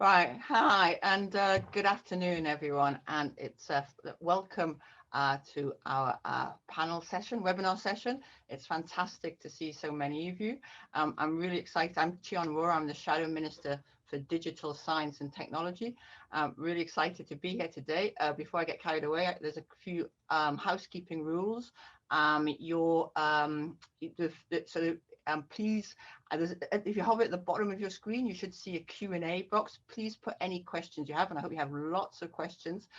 Right. Hi, and good afternoon, everyone. And it's welcome to our panel session, webinar session. It's fantastic to see so many of you. I'm really excited. I'm Chion Wora. I'm the Shadow Minister for Digital Science and Technology. I'm really excited to be here today. Before I get carried away, there's a few housekeeping rules. Please, if you hover at the bottom of your screen, you should see a Q&A box. Please put any questions you have, and I hope you have lots of questions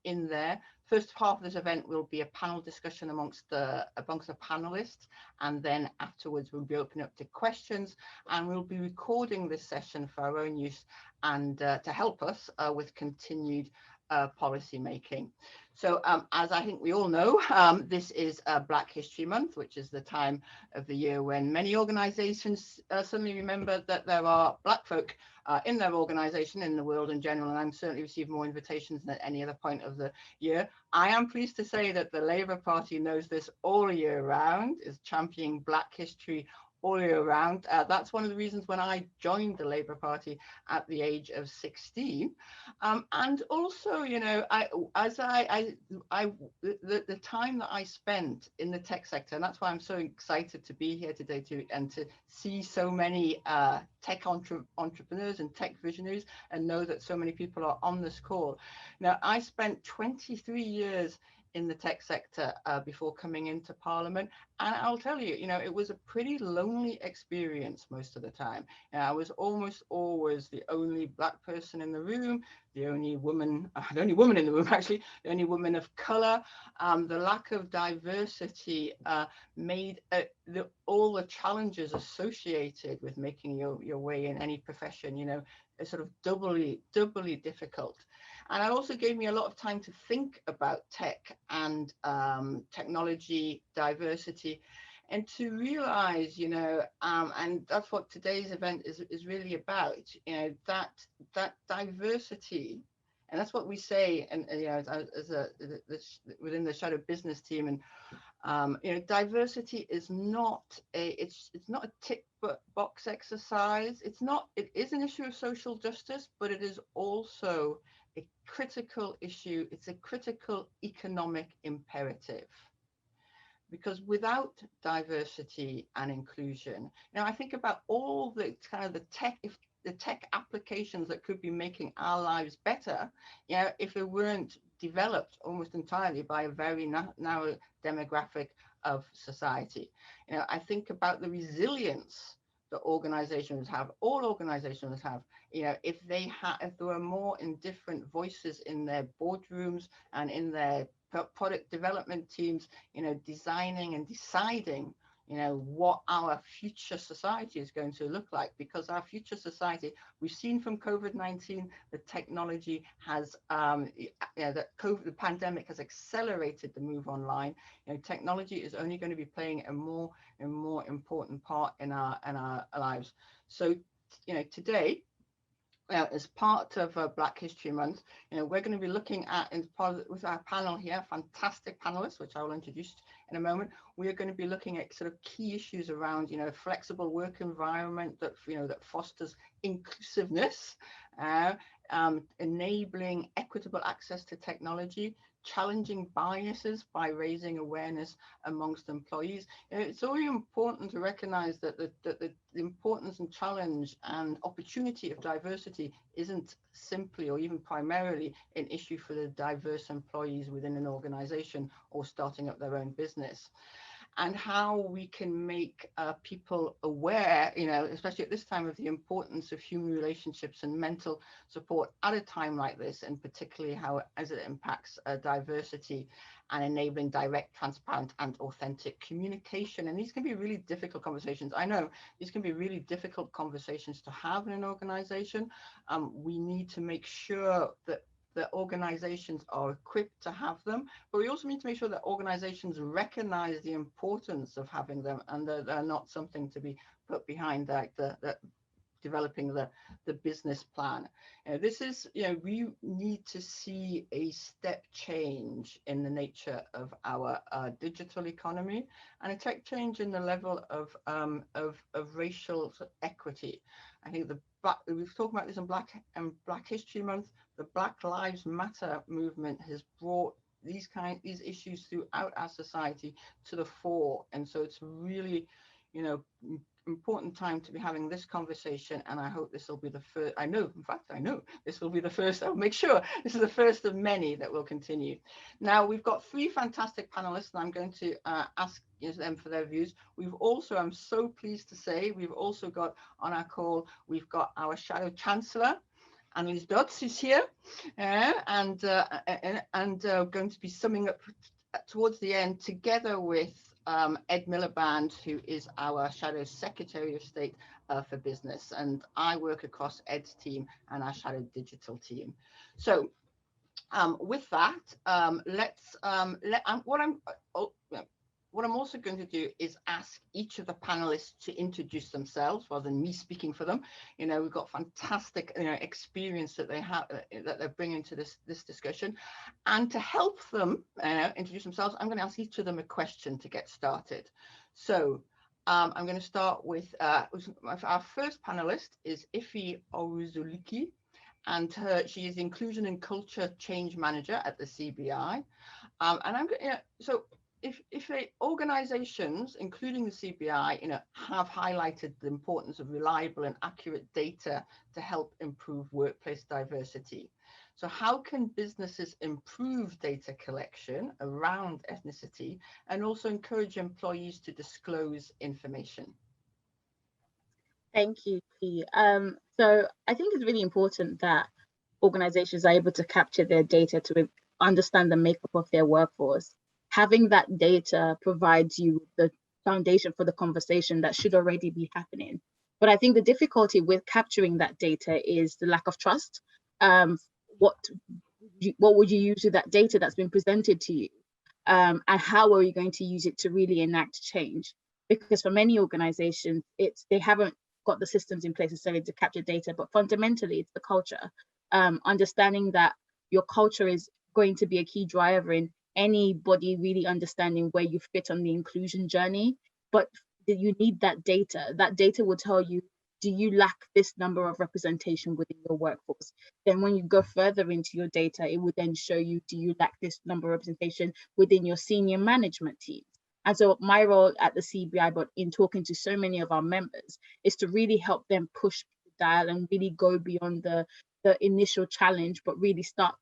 in there. First half of this event will be a panel discussion amongst the panelists, and then afterwards we'll be opening up to questions, and we'll be recording this session for our own use and to help us with continued policy making. So as I think we all know, this is Black History Month, which is the time of the year when many organizations suddenly remember that there are Black folk in their organization, in the world in general, and I'm certainly received more invitations than at any other point of the year. I am pleased to say that the Labour Party knows this all year round, is championing Black history all year round. That's one of the reasons when I joined the Labour Party at the age of 16. And also, you know, the time that I spent in the tech sector, and that's why I'm so excited to be here today and to see so many tech entrepreneurs and tech visionaries, and know that so many people are on this call. Now, I spent 23 years in the tech sector before coming into Parliament, and I'll tell you, you know, it was a pretty lonely experience most of the time. I was almost always the only Black person in the room, the only woman in the room, actually, the only woman of color. The lack of diversity made all the challenges associated with making your way in any profession, you know, sort of doubly difficult. And it also gave me a lot of time to think about tech and technology, diversity, and to realize, you know, and that's what today's event is really about, you know, that diversity. And that's what we say, and you know, within the Shadow Business team, and you know, diversity is not it's not a tick box exercise. It is an issue of social justice, but it is also a critical issue. It's a critical economic imperative, because without diversity and inclusion, you know, I think about all the kind of the tech applications that could be making our lives better, you know, if they weren't developed almost entirely by a very narrow demographic of society. You know, I think about the resilience that organizations have, all organizations have, you know, if there were more indifferent voices in their boardrooms and in their product development teams, you know, designing and deciding, you know, what our future society is going to look like. Because our future society, we've seen from COVID-19, the technology has, you know, the pandemic has accelerated the move online. You know, technology is only going to be playing a more and more important part in our lives. So, you know, today, as part of Black History Month, you know, we're going to be looking at, with our panel here, fantastic panelists, which I will introduce in a moment. We are going to be looking at sort of key issues around, you know, flexible work environment that, you know, that fosters inclusiveness, enabling equitable access to technology, challenging biases by raising awareness amongst employees. It's really important to recognize that the importance and challenge and opportunity of diversity isn't simply or even primarily an issue for the diverse employees within an organization or starting up their own business. And how we can make people aware, you know, especially at this time, of the importance of human relationships and mental support at a time like this, and particularly how as it impacts diversity and enabling direct, transparent, and authentic communication. And these can be really difficult conversations. I know these can be really difficult conversations to have in an organization. We need to make sure that the organizations are equipped to have them, but we also need to make sure that organizations recognize the importance of having them, and that they're not something to be put behind like the developing the business plan. This is, we need to see a step change in the nature of our digital economy, and a step change in the level of racial equity. I think we've talked about this in Black History Month. The Black Lives Matter movement has brought these issues throughout our society to the fore, and so it's really, important time to be having this conversation. And I hope this will be the first. I know this will be the first. I'll make sure this is the first of many that will continue. Now, we've got 3 fantastic panelists, and I'm going to ask them for their views. We've also, I'm so pleased to say, we've also got on our call, we've got our Shadow Chancellor, Annelies Dodds, who's here, and going to be summing up towards the end, together with Ed Miliband, who is our Shadow Secretary of State for Business, and I work across Ed's team and our Shadow Digital team. So with that, what I'm also going to do is ask each of the panelists to introduce themselves rather than me speaking for them. We've got fantastic experience that they have, that they're bringing to this discussion. And to help them introduce themselves, I'm going to ask each of them a question to get started. So I'm going to start with our first panelist is Ife Oruzoluki, and she is Inclusion and Culture Change Manager at the CBI. And I'm going to, if organizations, including the CBI, have highlighted the importance of reliable and accurate data to help improve workplace diversity. So how can businesses improve data collection around ethnicity and also encourage employees to disclose information? Thank you, P. So I think it's really important that organizations are able to capture their data to understand the makeup of their workforce. Having that data provides you the foundation for the conversation that should already be happening. But I think the difficulty with capturing that data is the lack of trust. What would you use with that data that's been presented to you? And how are you going to use it to really enact change? Because for many organizations, they haven't got the systems in place necessarily to capture data, but fundamentally it's the culture. Understanding that your culture is going to be a key driver in anybody really understanding where you fit on the inclusion journey, but you need that data. That data will tell you, do you lack this number of representation within your workforce? Then when you go further into your data, it would then show you, do you lack this number of representation within your senior management teams? And so my role at the CBI, but in talking to so many of our members, is to really help them push the dial and really go beyond the initial challenge, but really start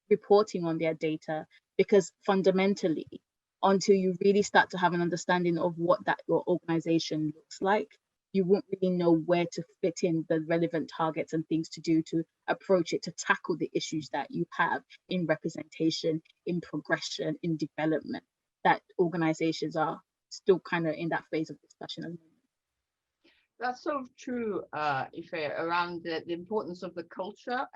reporting on their data. Because fundamentally, until you really start to have an understanding of what your organization looks like, you won't really know where to fit in the relevant targets and things to do to approach it, to tackle the issues that you have in representation, in progression, in development, that organizations are still kind of in that phase of discussion at the moment. That's so true, Ife, around the importance of the culture,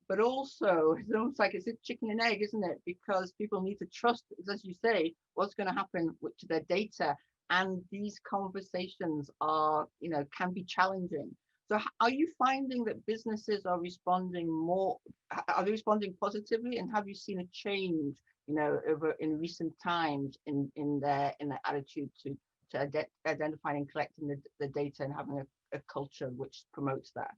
but also it's almost like it's a chicken and egg, isn't it? Because people need to trust, as you say, what's going to happen to their data. And these conversations are, can be challenging. So are you finding that businesses are responding they responding positively? And have you seen a change, over in recent times in their attitude to identifying and collecting the data and having a culture which promotes that?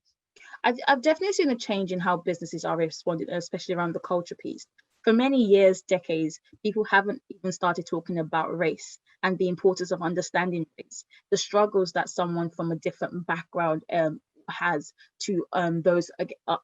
I've definitely seen a change in how businesses are responding, especially around the culture piece. For many years, decades, people haven't even started talking about race and the importance of understanding race, the struggles that someone from a different background has to those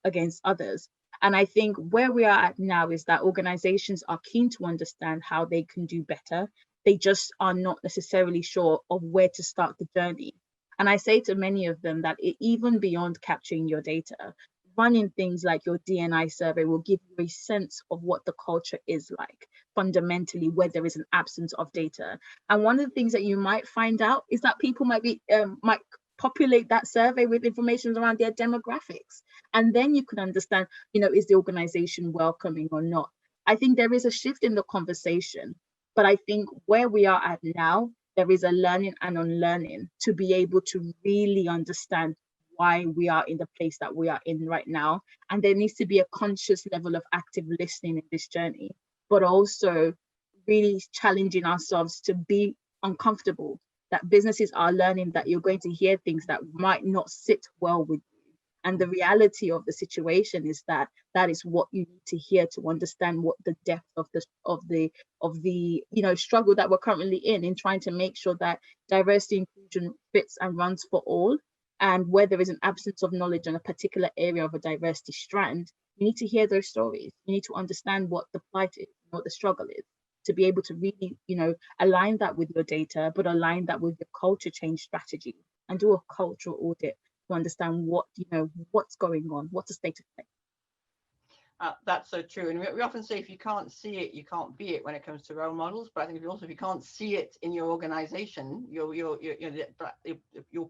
against others. And I think where we are at now is that organizations are keen to understand how they can do better. They just are not necessarily sure of where to start the journey. And I say to many of them that even beyond capturing your data, running things like your D&I survey will give you a sense of what the culture is like, fundamentally, where there is an absence of data. And one of the things that you might find out is that people might populate that survey with information around their demographics. And then you can understand, is the organization welcoming or not? I think there is a shift in the conversation, but I think where we are at now, there is a learning and unlearning to be able to really understand why we are in the place that we are in right now. And there needs to be a conscious level of active listening in this journey, but also really challenging ourselves to be uncomfortable. That businesses are learning that you're going to hear things that might not sit well with you. And the reality of the situation is that that is what you need to hear to understand what the depth of the struggle that we're currently in trying to make sure that diversity inclusion fits and runs for all. And where there is an absence of knowledge on a particular area of a diversity strand, you need to hear those stories. You need to understand what the plight is, what the struggle is, to be able to really, align that with your data, but align that with your culture change strategy and do a cultural audit to understand what's going on, what's the state of play. That's so true. And we often say, if you can't see it, you can't be it when it comes to role models. But I think if you can't see it in your organization, your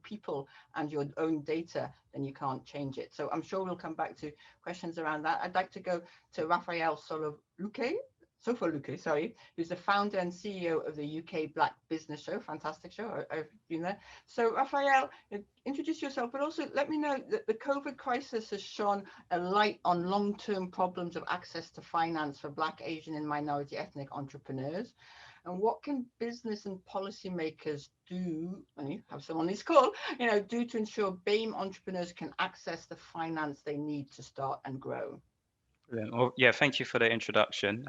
people and your own data, then you can't change it. So I'm sure we'll come back to questions around that. I'd like to go to Raphael Sofoluke, sorry, who's the founder and CEO of the UK Black Business Show. Fantastic show. I've been there. So Raphael, introduce yourself, but also let me know that the COVID crisis has shone a light on long-term problems of access to finance for Black, Asian, and minority ethnic entrepreneurs. And what can business and policymakers do, and you have someone on this call, do to ensure BAME entrepreneurs can access the finance they need to start and grow? Well, yeah, thank you for the introduction.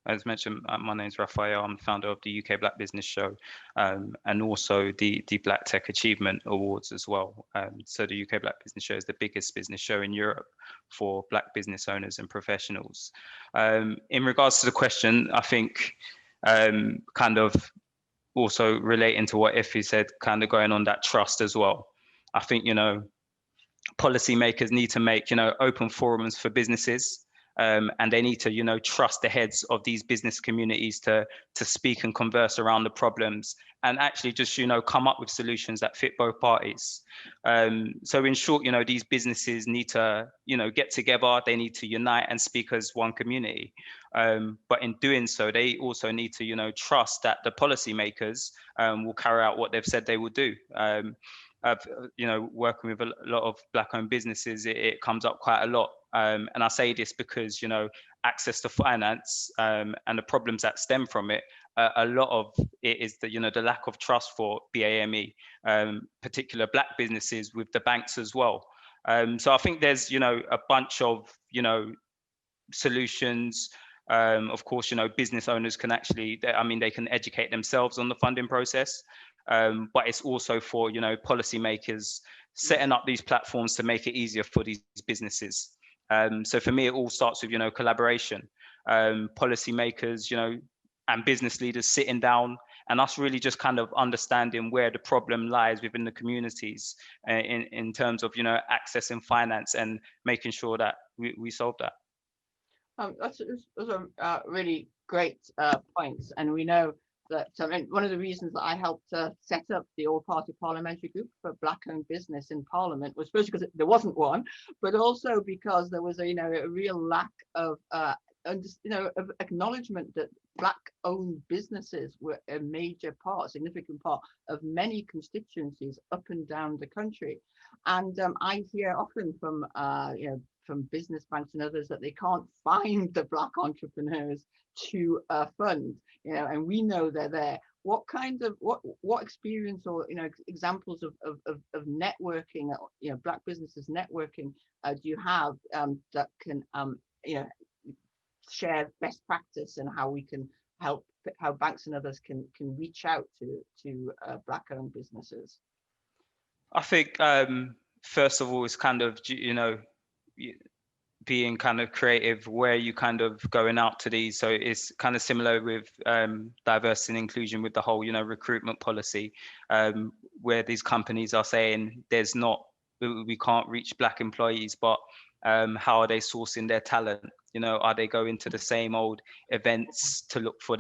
As mentioned, my name is Raphael. I'm founder of the UK Black Business Show, and also the Black Tech Achievement Awards as well. So the UK Black Business Show is the biggest business show in Europe for Black business owners and professionals. In regards to the question, I think kind of also relating to what Effie said, kind of going on that trust as well. I think, policymakers need to make, open forums for businesses. And they need to, trust the heads of these business communities to speak and converse around the problems and actually just, come up with solutions that fit both parties. So in short, these businesses need to, get together, they need to unite and speak as one community. But in doing so, they also need to, trust that the policymakers will carry out what they've said they will do. Working with a lot of Black-owned businesses, it comes up quite a lot. And I say this because, access to finance and the problems that stem from it, a lot of it is the lack of trust for BAME, particular Black businesses with the banks as well. So I think there's, a bunch of, solutions. Of course, business owners can actually, they can educate themselves on the funding process. But it's also for, policymakers setting up these platforms to make it easier for these businesses. So for me, it all starts with, collaboration, policymakers, and business leaders sitting down and us really just kind of understanding where the problem lies within the communities in terms of, accessing finance and making sure that we solve that. Those are really great points. And we know that one of the reasons that I helped set up the all-party parliamentary group for Black-owned business in Parliament was first because there wasn't one, but also because there was a real lack of of acknowledgement that Black-owned businesses were a major part, significant part of many constituencies up and down the country. And I hear often from from business banks and others that they can't find the Black entrepreneurs to fund, and we know they're there. What kind of what experience or examples of networking, Black businesses networking do you have that can share best practice and how we can help, how banks and others can reach out to Black-owned businesses? I think first of all, it's kind of being kind of creative where you kind of going out to these. So it's kind of similar with diversity and inclusion with the whole recruitment policy, where these companies are saying we can't reach Black employees, but how are they sourcing their talent? Are they going to the same old events to look for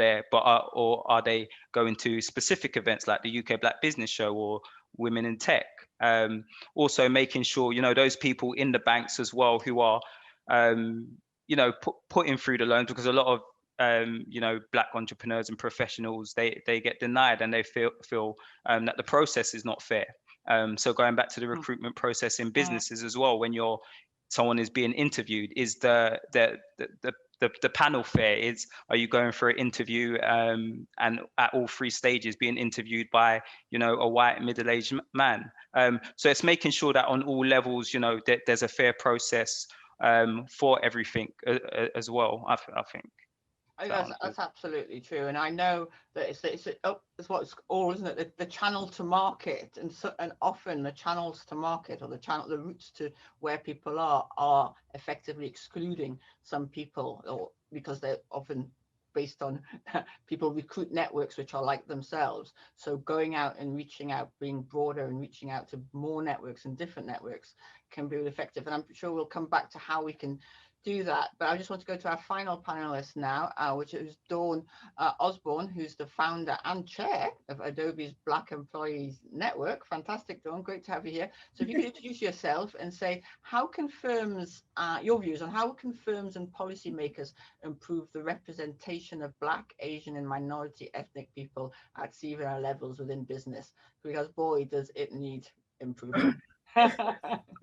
or are they going to specific events like the UK Black Business Show or Women in Tech? Also making sure those people in the banks as well who are putting through the loans, because a lot of Black entrepreneurs and professionals, they get denied and they feel that the process is not fair. So going back to the recruitment process in businesses as well, when someone is being interviewed, is the panel fair? Are you going for an interview and at all 3 stages being interviewed by, you know, a white middle-aged man? So it's making sure that on all levels, you know, that there's a fair process for everything as well, I think. That's absolutely true, and I know that it's what's all, isn't it? The channel to market, and often the channels to market, or the routes to where people are effectively excluding some people, or because they're often based on people recruit networks which are like themselves. So going out and reaching out, being broader and reaching out to more networks and different networks can be really effective. And I'm sure we'll come back to how we can do that, but I just want to go to our final panelist now, which is Dawn Osborne, who's the founder and chair of Adobe's Black Employees Network. Fantastic, Dawn, great to have you here. So if you could introduce yourself and say, how can firms, your views on how can firms and policymakers improve the representation of Black, Asian and minority ethnic people at senior levels within business? Because boy, does it need improvement.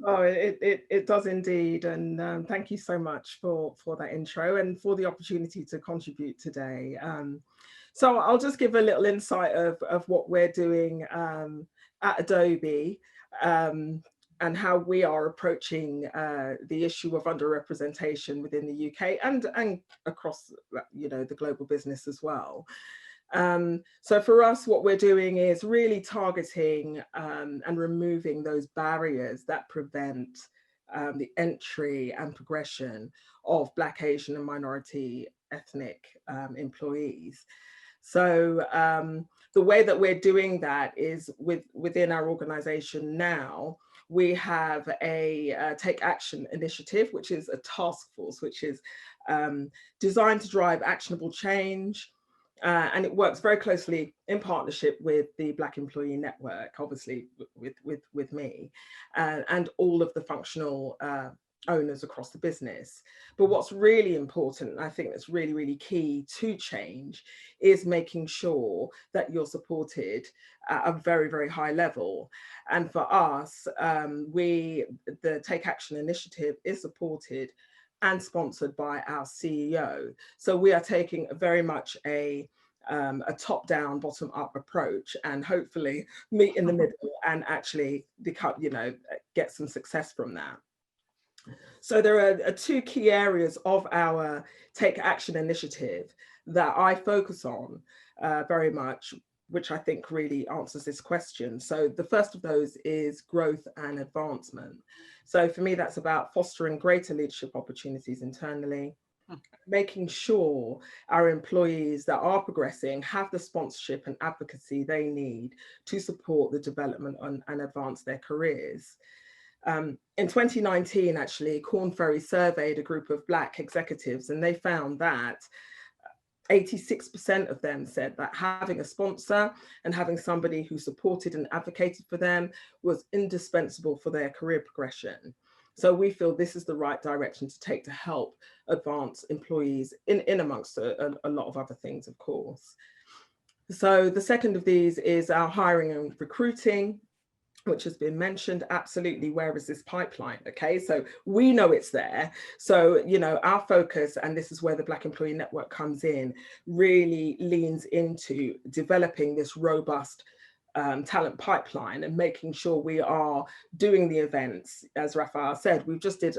Oh, it does indeed, and thank you so much for that intro and for the opportunity to contribute today. So I'll just give a little insight of what we're doing at Adobe, and how we are approaching the issue of underrepresentation within the UK and across, you know, the global business as well. So for us, what we're doing is really targeting and removing those barriers that prevent the entry and progression of Black, Asian and minority ethnic employees. So the way that we're doing that is within our organization now, we have a Take Action initiative, which is a task force, which is designed to drive actionable change. And it works very closely in partnership with the Black Employee Network, obviously with me, and all of the functional owners across the business. But what's really important, and I think that's really, really key to change, is making sure that you're supported at a very, very high level. And for us, the Take Action initiative is supported and sponsored by our CEO. So we are taking very much a top-down, bottom-up approach, and hopefully meet in the middle and actually become, you know, get some success from that. So there are 2 key areas of our Take Action initiative that I focus on very much, which I think really answers this question. So the first of those is growth and advancement. So for me, that's about fostering greater leadership opportunities internally, making sure our employees that are progressing have the sponsorship and advocacy they need to support the development and advance their careers. In 2019, actually, Korn Ferry surveyed a group of Black executives, and they found that 86% of them said that having a sponsor and having somebody who supported and advocated for them was indispensable for their career progression. So we feel this is the right direction to take to help advance employees in amongst a lot of other things, of course. So the second of these is our hiring and recruiting, which has been mentioned. Absolutely, where is this pipeline? Okay, so we know it's there. So, you know, our focus, and this is where the Black Employee Network comes in, really leans into developing this robust talent pipeline and making sure we are doing the events. As Raphael said, we just did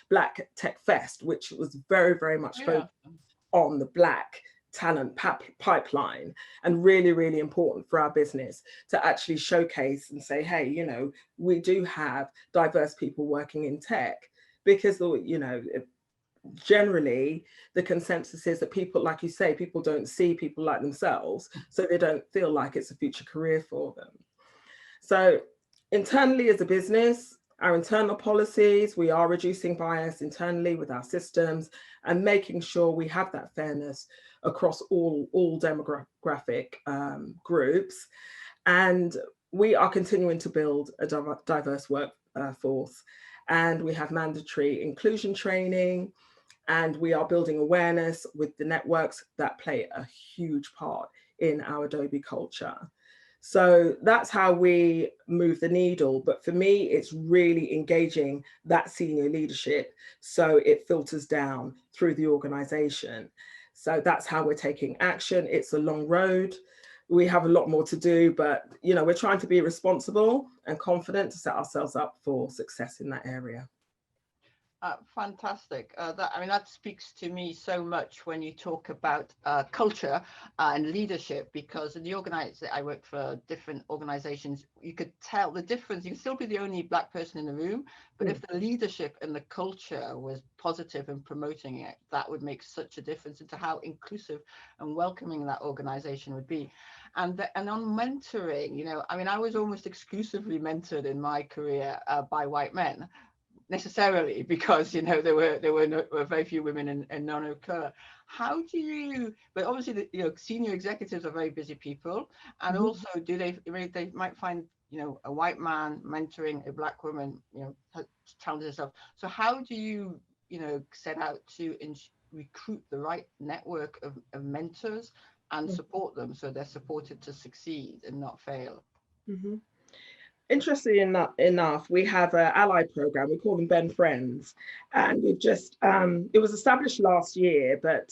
Black Tech Fest, which was very, very much focused on the Black talent pipeline, and really, really important for our business to actually showcase and say, hey, you know, we do have diverse people working in tech, because, you know, generally the consensus is that people, like you say, people don't see people like themselves, so they don't feel like it's a future career for them. So internally as a business, our internal policies, we are reducing bias internally with our systems and making sure we have that fairness across all demographic groups. And we are continuing to build a diverse workforce, and we have mandatory inclusion training, and we are building awareness with the networks that play a huge part in our Adobe culture. So that's how we move the needle. But for me, it's really engaging that senior leadership so it filters down through the organization. So that's how we're taking action. It's a long road. We have a lot more to do, but we're trying to be responsible and confident to set ourselves up for success in that area. Fantastic. That speaks to me so much when you talk about culture and leadership, because in the I work for different organizations, you could tell the difference. You can still be the only Black person in the room, but if the leadership and the culture was positive and promoting it, that would make such a difference into how inclusive and welcoming that organization would be. And on mentoring, I was almost exclusively mentored in my career by white men, necessarily, because there were very few women and none of color. How do you, but obviously senior executives are very busy people, and also they might find a white man mentoring a Black woman challenges herself. So how do you set out to recruit the right network of mentors and support them so they're supported to succeed and not fail? Interestingly enough, we have an ally program. We call them Ben Friends, and we've just it was established last year, but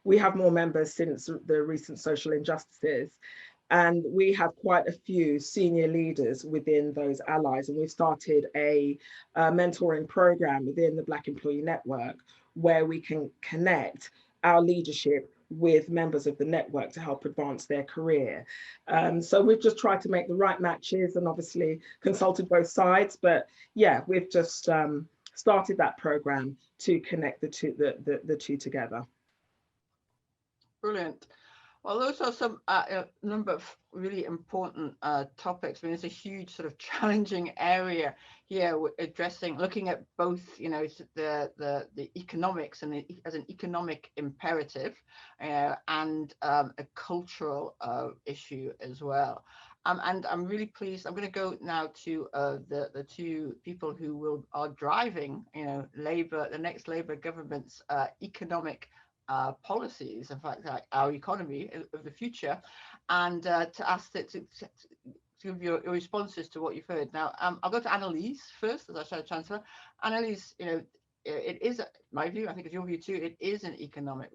we have more members since the recent social injustices, and we have quite a few senior leaders within those allies, and we've started a mentoring program within the Black Employee Network where we can connect our leadership with members of the network to help advance their career. So we've just tried to make the right matches and obviously consulted both sides, but yeah, we've just started that program to connect the two together. Brilliant. Well, those are some number of really important topics. It's a huge sort of challenging area here, looking at both, the economics and as an economic imperative, and a cultural issue as well. And I'm really pleased. I'm going to go now to the two people who are driving, the next Labour government's economic policies, in fact, our economy of the future, and to ask it to give your responses to what you've heard. Now, I'll go to Annelies first, as I Shadow Chancellor. Annelies, it is, my view, I think it's your view too, it is an economic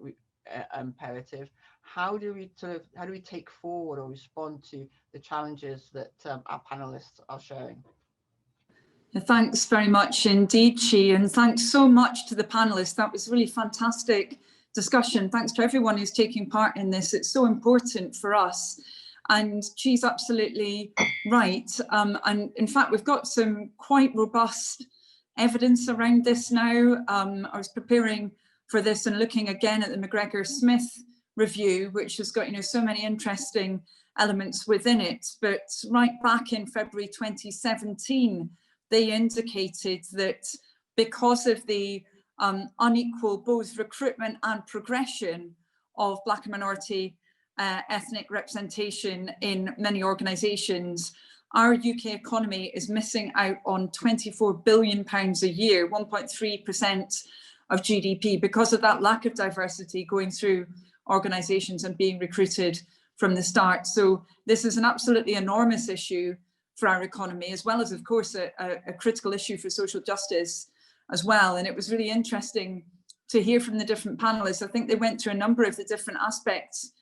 imperative. How do we take forward or respond to the challenges that our panelists are sharing? Thanks very much indeed, Chi, and thanks so much to the panelists. That was really fantastic discussion. Thanks to everyone who's taking part in this. It's so important for us. And Chi's absolutely right. And in fact, we've got some quite robust evidence around this now. I was preparing for this and looking again at the McGregor-Smith review, which has got so many interesting elements within it. But right back in February 2017, they indicated that because of the unequal both recruitment and progression of Black and minority ethnic representation in many organisations, our UK economy is missing out on £24 billion a year, 1.3% of GDP, because of that lack of diversity going through organisations and being recruited from the start. So this is an absolutely enormous issue for our economy, as well as, of course, a critical issue for social justice as well. And it was really interesting to hear from the different panelists. I think they went through a number of the different aspects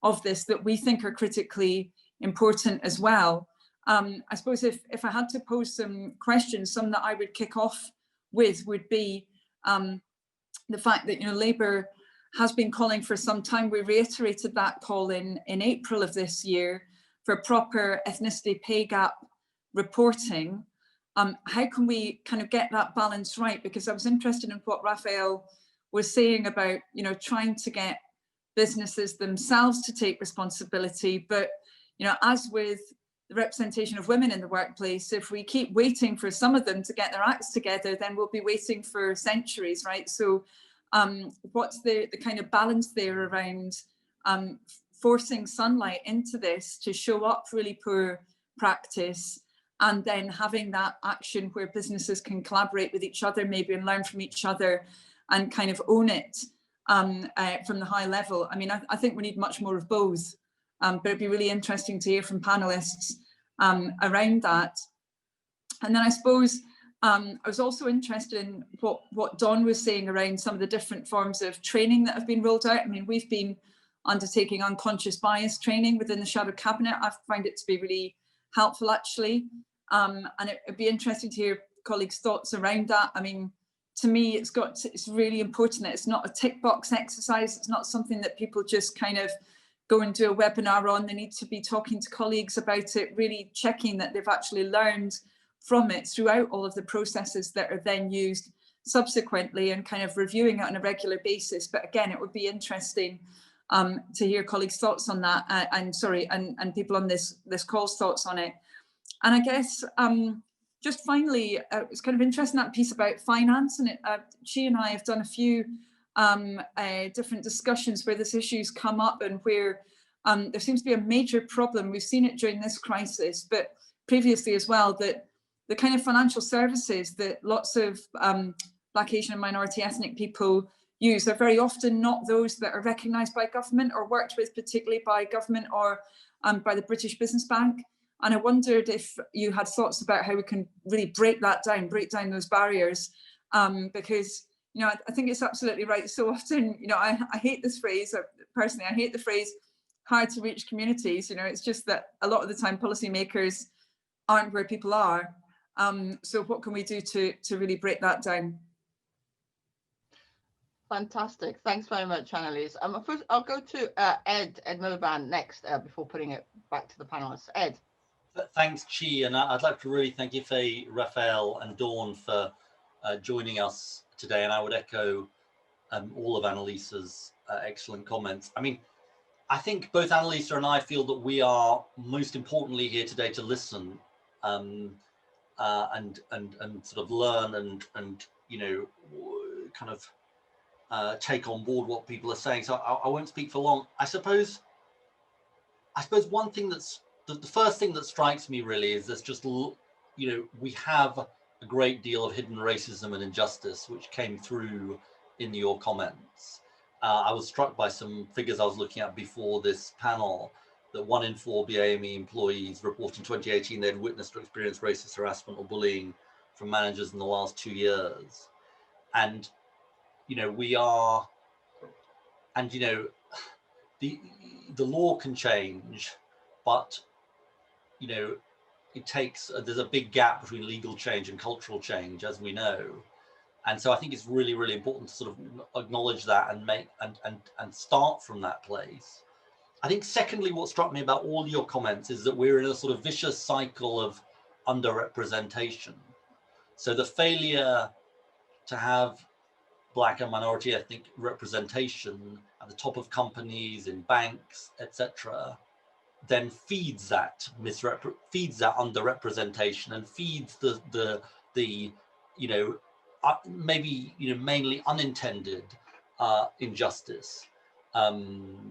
of this that we think are critically important as well. I suppose if I had to pose some questions, some that I would kick off with would be the fact that Labour has been calling for some time. We reiterated that call in April of this year for proper ethnicity pay gap reporting. How can we kind of get that balance right? Because I was interested in what Raphael was saying about, trying to get businesses themselves to take responsibility. But, as with the representation of women in the workplace, if we keep waiting for some of them to get their acts together, then we'll be waiting for centuries, right? So what's the kind of balance there around forcing sunlight into this to show up really poor practice, and then having that action where businesses can collaborate with each other maybe and learn from each other and kind of own it from the high level? I mean, I think we need much more of both but it'd be really interesting to hear from panelists around that. And then I suppose I was also interested in what Dawn was saying around some of the different forms of training that have been rolled out. I mean, we've been undertaking unconscious bias training within the Shadow Cabinet. I find it to be really helpful, actually. And it'd be interesting to hear colleagues' thoughts around that. I mean, to me, it's really important that it's not a tick box exercise. It's not something that people just kind of go and do a webinar on. They need to be talking to colleagues about it, really checking that they've actually learned from it throughout all of the processes that are then used subsequently, and kind of reviewing it on a regular basis. But again, it would be interesting to hear colleagues' thoughts on that, and people on this call's thoughts on it. And I guess just finally, it's kind of interesting, that piece about finance, and she and I have done a few different discussions where this issue's come up, and where there seems to be a major problem. We've seen it during this crisis, but previously as well, that the kind of financial services that lots of Black, Asian and minority ethnic people use are very often not those that are recognised by government or worked with particularly by government or by the British Business Bank. And I wondered if you had thoughts about how we can really break down those barriers, because, you know, I think it's absolutely right. So often, you know, I hate this phrase, personally, I hate the phrase hard to reach communities. You know, it's just that a lot of the time policymakers aren't where people are. So what can we do to really break that down? Fantastic. Thanks very much, Annalise. First, I'll go to Ed Miliband next before putting it back to the panelists. Ed. Thanks, Chi, and I'd like to really thank Ife, Raphael and Dawn for joining us today, and I would echo all of Annalisa's excellent comments. I mean, I think both Annalisa and I feel that we are most importantly here today to listen and sort of learn and you know, kind of take on board what people are saying. So I won't speak for long. I suppose one thing that's the first thing that strikes me really is there's just, you know, we have a great deal of hidden racism and injustice which came through in your comments. I was struck by some figures I was looking at before this panel, that 1 in 4 BAME employees report in 2018 they'd witnessed or experienced racist harassment or bullying from managers in the last 2 years. And, you know, we are, and, you know, the law can change, but, you know, it takes, there's a big gap between legal change and cultural change, as we know. And so I think it's really, really important to sort of acknowledge that and make and start from that place. I think secondly, what struck me about all your comments is that we're in a sort of vicious cycle of underrepresentation. So the failure to have Black and minority ethnic representation at the top of companies, in banks, etc., then feeds that underrepresentation and feeds the you know, maybe, you know, mainly unintended injustice that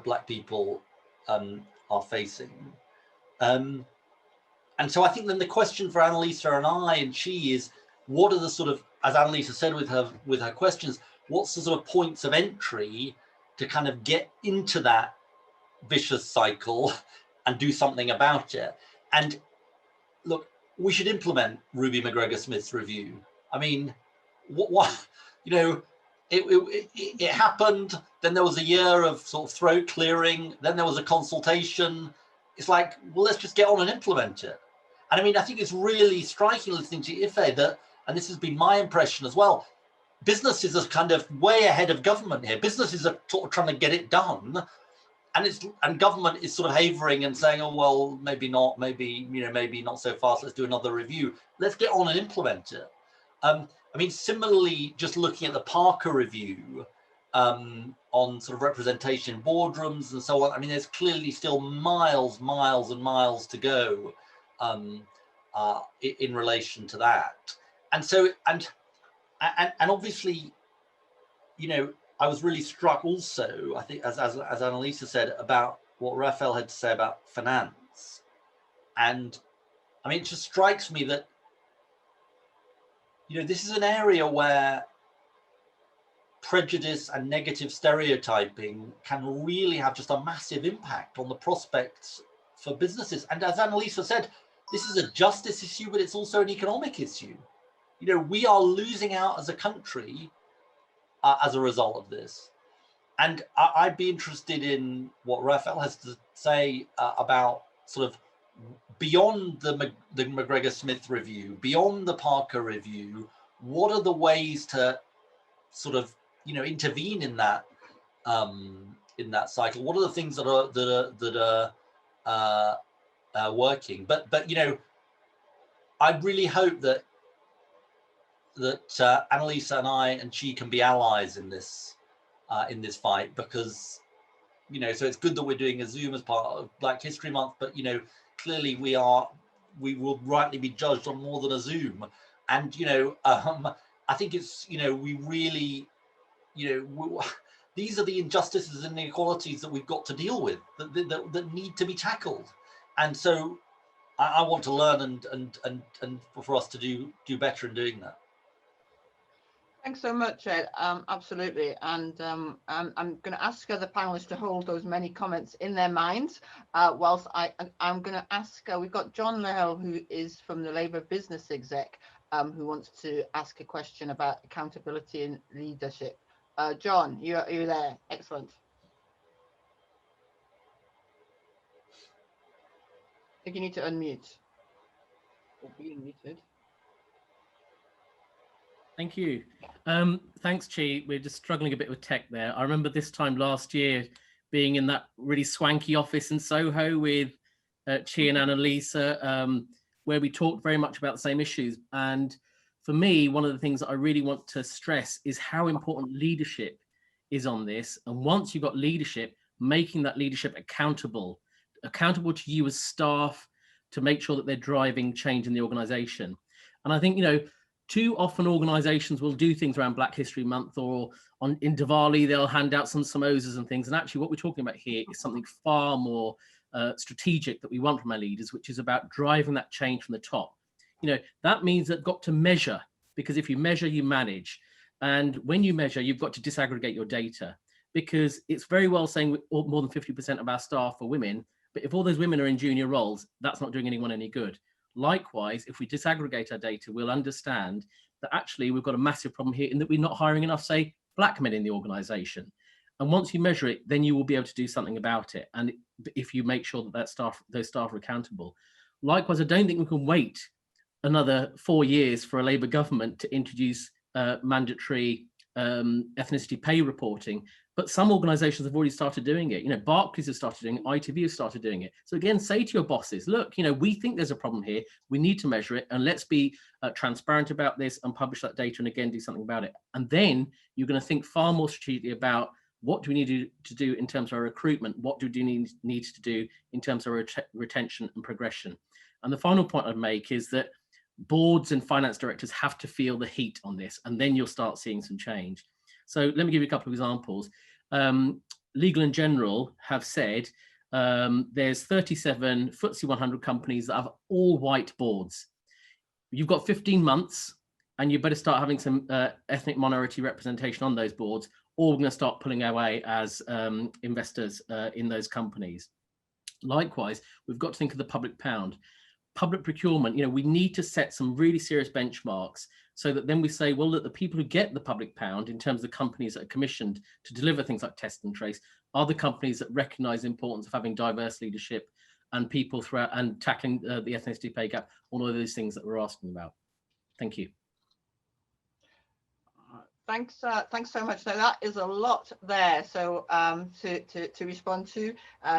Black people are facing. And so I think then the question for Annalisa and I and she is, what are the sort of, as Annalisa said with her questions, what's the sort of points of entry to kind of get into that vicious cycle and do something about it? And look, we should implement Ruby McGregor-Smith's review. I mean, what you know, it happened, then there was a year of sort of throat clearing, then there was a consultation. It's like, well, let's just get on and implement it. And I mean, I think it's really striking listening to Ife that, and this has been my impression as well, businesses are kind of way ahead of government here. Businesses are sort of trying to get it done, and government is sort of havering and saying, oh, well, maybe not, maybe, you know, maybe not so fast, let's do another review. Let's get on and implement it. I mean, similarly, just looking at the Parker review on sort of representation in boardrooms and so on, I mean, there's clearly still miles and miles to go in relation to that. And so, and obviously, you know, I was really struck also, I think, as Annalisa said, about what Raphael had to say about finance. And I mean, it just strikes me that, you know, this is an area where prejudice and negative stereotyping can really have just a massive impact on the prospects for businesses. And as Annalisa said, this is a justice issue, but it's also an economic issue. You know, we are losing out as a country as a result of this. And I'd be interested in what Raphael has to say about sort of beyond the McGregor-Smith review, beyond the Parker review. What are the ways to sort of, you know, intervene in that cycle? What are the things that are working? But you know, I really hope that Annalisa and I and she can be allies in this fight, because, you know, so it's good that we're doing a Zoom as part of Black History Month, but, you know, clearly we will rightly be judged on more than a Zoom. And, you know, I think it's, you know, we really, you know, these are the injustices and inequalities that we've got to deal with, that need to be tackled. And so I want to learn and for us to do better in doing that. Thanks so much, Ed. Absolutely. And I'm going to ask the panelists to hold those many comments in their minds whilst I'm going to ask, we've got John Lahell, who is from the Labour Business Exec, who wants to ask a question about accountability and leadership. John, you're there. Excellent. I think you need to unmute or be unmuted. Thank you. Thanks, Chi. We're just struggling a bit with tech there. I remember this time last year being in that really swanky office in Soho with Chi and Annalisa, where we talked very much about the same issues. And for me, one of the things that I really want to stress is how important leadership is on this. And once you've got leadership, making that leadership accountable to you as staff, to make sure that they're driving change in the organization. And I think, you know, too often organizations will do things around Black History Month, or in Diwali, they'll hand out some samosas and things. And actually what we're talking about here is something far more strategic that we want from our leaders, which is about driving that change from the top. You know, that means that got to measure, because if you measure, you manage. And when you measure, you've got to disaggregate your data, because it's very well saying more than 50% of our staff are women, but if all those women are in junior roles, that's not doing anyone any good. Likewise, if we disaggregate our data, we'll understand that actually we've got a massive problem here in that we're not hiring enough, say, Black men in the organization. And once you measure it, then you will be able to do something about it. And if you make sure that those staff are accountable. Likewise, I don't think we can wait another 4 years for a Labour government to introduce mandatory ethnicity pay reporting. But some organizations have already started doing it. You know, Barclays has started doing it, ITV has started doing it. So again, say to your bosses, look, you know, we think there's a problem here. We need to measure it, and let's be transparent about this and publish that data, and again, do something about it. And then you're going to think far more strategically about what do we need to do in terms of our recruitment? What do we need to do in terms of our retention and progression? And the final point I'd make is that boards and finance directors have to feel the heat on this, and then you'll start seeing some change. So let me give you a couple of examples. Legal & General have said there's 37 FTSE 100 companies that have all white boards. You've got 15 months, and you better start having some ethnic minority representation on those boards, or we're going to start pulling away as investors in those companies. Likewise, we've got to think of the public pound. Public procurement, you know, we need to set some really serious benchmarks so that then we say, well, look, the people who get the public pound in terms of the companies that are commissioned to deliver things like test and trace are the companies that recognize the importance of having diverse leadership and people throughout, and tackling the ethnicity pay gap, all of those things that we're asking about. Thank you. Thanks so much. So that is a lot there. So to respond to,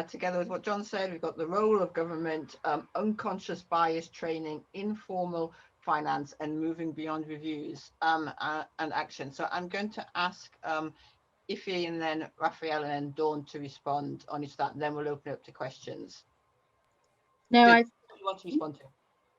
together with what John said, we've got the role of government, unconscious bias training, informal finance, and moving beyond reviews and action. So I'm going to ask Ife and then Raphael and then Dawn to respond on each of that, and then we'll open it up to questions. No, What do you want to respond to?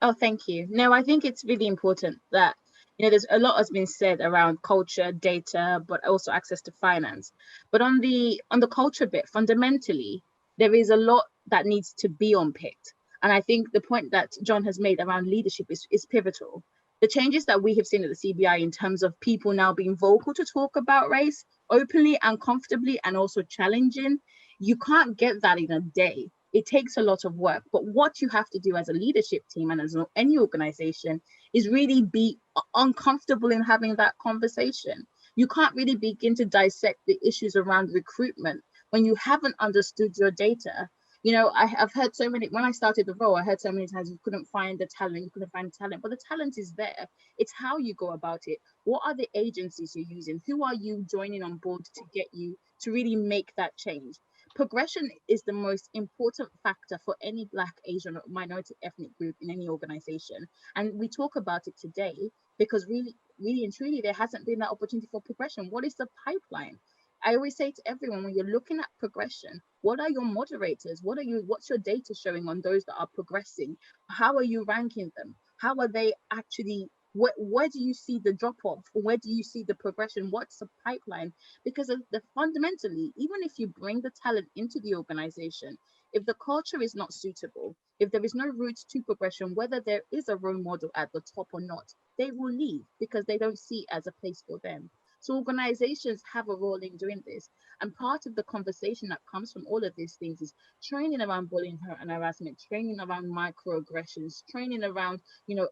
Oh, thank you. No, I think it's really important that, you know, there's a lot has been said around culture, data, but also access to finance. But on the culture bit, fundamentally, there is a lot that needs to be unpicked. And I think the point that John has made around leadership is pivotal. The changes that we have seen at the CBI in terms of people now being vocal to talk about race openly and comfortably and also challenging, you can't get that in a day. It takes a lot of work. But what you have to do as a leadership team and as any organization is really be uncomfortable in having that conversation. You can't really begin to dissect the issues around recruitment when you haven't understood your data. You know, I've heard so many, when I started the role, I heard so many times you couldn't find the talent, but the talent is there. It's how you go about it. What are the agencies you're using? Who are you joining on board to get you to really make that change? Progression is the most important factor for any Black, Asian, or minority ethnic group in any organization. And we talk about it today because really and truly, there hasn't been that opportunity for progression. What is the pipeline? I always say to everyone, when you're looking at progression, what are your moderators? What's your data showing on those that are progressing? How are you ranking them? How are they actually, where do you see the drop off? Where do you see the progression? What's the pipeline? Because fundamentally, even if you bring the talent into the organization, if the culture is not suitable, if there is no route to progression, whether there is a role model at the top or not, they will leave because they don't see it as a place for them. So organizations have a role in doing this. And part of the conversation that comes from all of these things is training around bullying and harassment, training around microaggressions, training around,